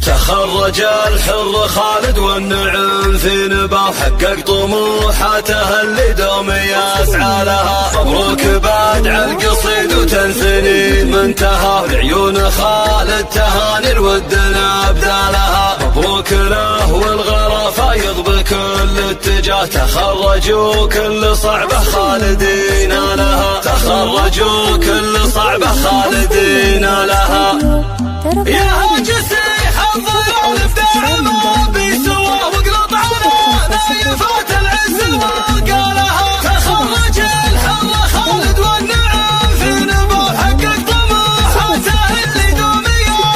تخرج الحر خالد والنعم في نباه، حقق طموحاته اللي دوم يسعى لها. مبروك بدع القصيد وتنثني منتهى، لعيون خالد تهاني الود نبذالها. مبروك له والغلا فايض بكل اتجاه، تخرجوا كل صعبة خالدين لها. تخرجوا كل صعبة خالدين لها. يا هاجسي الضيال ابداع ما بيسوى، واقلط على نايفات العز وقالها. تخرج الحر خالد والنعم في نباه، حقق طموحاته اللي دوم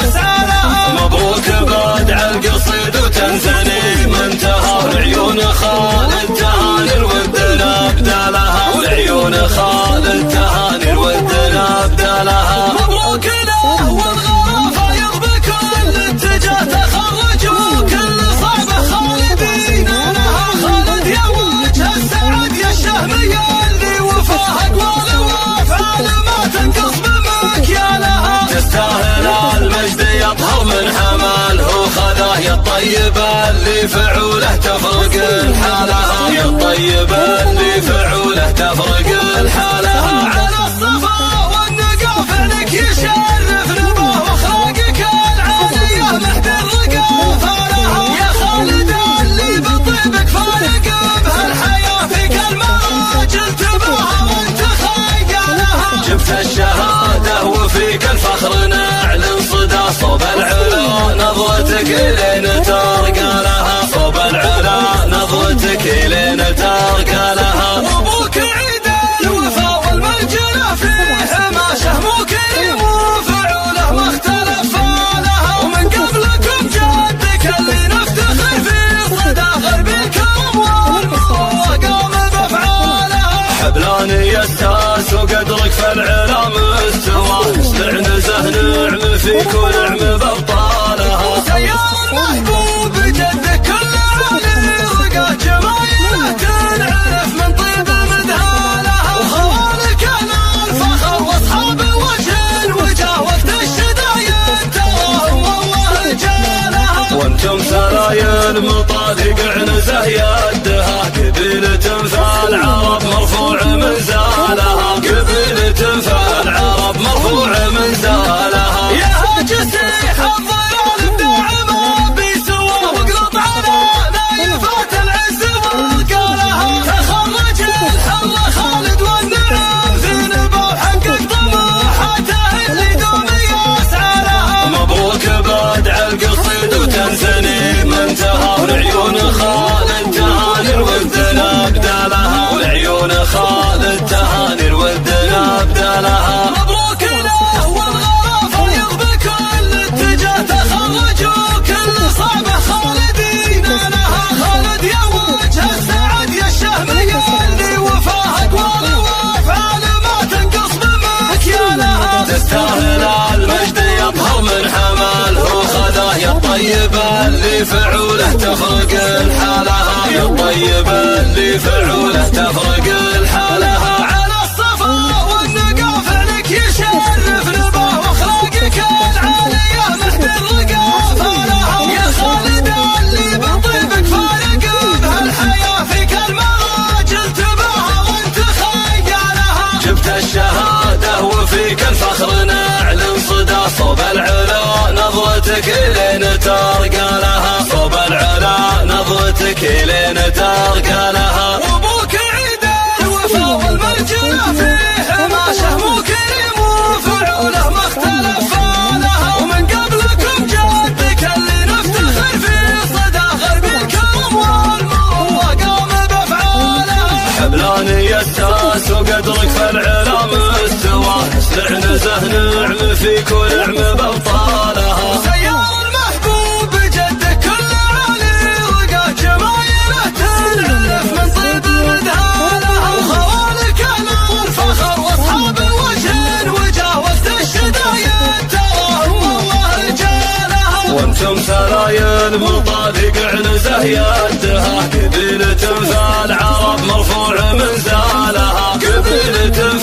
يسعى لها. مبروك بدع القصيد وتنثني منتهى، لعيون خالد تهاني الود نبذالها. ولعيون خالد تهاني الود نبذالها. مبروك له والغلا فايض بكل اتجاه، تخرجوا كل صعبة خالدين لها. خالد يا وجه السعد يا الشهمية اللي وفاها اقوال وافعال ما تنقص بمكيالها. تستاهل المجد يطهر من حمله وخذاه، يا الطيب اللي فعوله تفرق الحالها. يا الطيب اللي فعوله تفرق الحالها. على الصفا والنقا فعلك يشرف نباه، واخلاقك العالية محد الرقا فالها. يا خالد اللي بطيبك فارق بهالحياة، فيك المراجل تباها وانت خيالها. جبت الشهادة وفيك الفخر نعلن صدى، صوب العلا نظرتك لين ترقى لها. صوب العلا نظرتك لين ترقى لها. مبروك عيد الوفا والمرجلة في حماشه، مو كريم وفعوله ما اختلف فالها. ومن قبلكم جدك اللي نفتخر في صدى غرب الكرم والمروة قام بافعالها. حبلان يستاس وقدرك فالعلا مستوى، استعنزه نعم فيك ونعم بابطالها. سيار المحبوب جدك كل عالي رقا، جمايله تنعرف من طيب مذهالها. وخوالك الفخر واصحاب الوجه الوجاه، وقت الشدايد تراهم والله جالها. وانتم سرايا مطاذق عنزه يدها، قبيلة فالعرب مرفوع من زالها. قبيلة فالعرب مرفوع من زالها. يا هاجسي الضيال ابداع ما بيسوى، واقلط على نايفات العز وقالها. تخرج الحر خالد والنعم في نباه، حقق طموحاته اللي دوم يسعى لها. مبروك بدع القصيد وتنثني منتهى، ولعيون خالد تهاني الود نبذالها. ولعيون خالد تهاني الود نبذالها. مبروك له والغلا فايض بكل اتجاه، تخرجوا كل صعبة خالدين لها. خالد يا وجه السعد يا الشهمية اللي وفاها اقوال وافعال ما تنقص بمكيالها. تستاهل المجد يطهر من حمله وخذاه، يا الطيب اللي فعوله تفرق الحالها. يا الطيب اللي فعوله تفرق الحالها. على الصفا والنقا فعلك يشرف نباه، واخلاقك العالية محد الرقا فالها. يا خالد اللي بطيبك فارق بهالحياة، فيك المراجل تباها وانت خيالها. جبت الشهادة وفيك الفخر نعلن صدى، صوب العلا نظرتك لين ترقى لها. صوب العلا نظرتك لين ترقى لها. وابوك عيد الوفا والمرجلة في حماشه، مو كريم وفعوله ما اختلف فالها. ومن قبلكم جدك اللي نفتخر في صدى غرب الكرم والمروة قام بافعالها. حبلان يستاس وقدرك فالعلا مستوى، استعنزه نعم فيك ونعم بابطالها. سيار المحبوب جدك كل عالي رقا، جمايله تنعرف من طيب مذهالها. وخوالك الفخر واصحاب الوجه الوجاه، وقت الشدايد تراهم والله جالها. وانتم سرايا مطابق عنزه يدها، قبيلة فالعرب مرفوع من زالها. قبيلة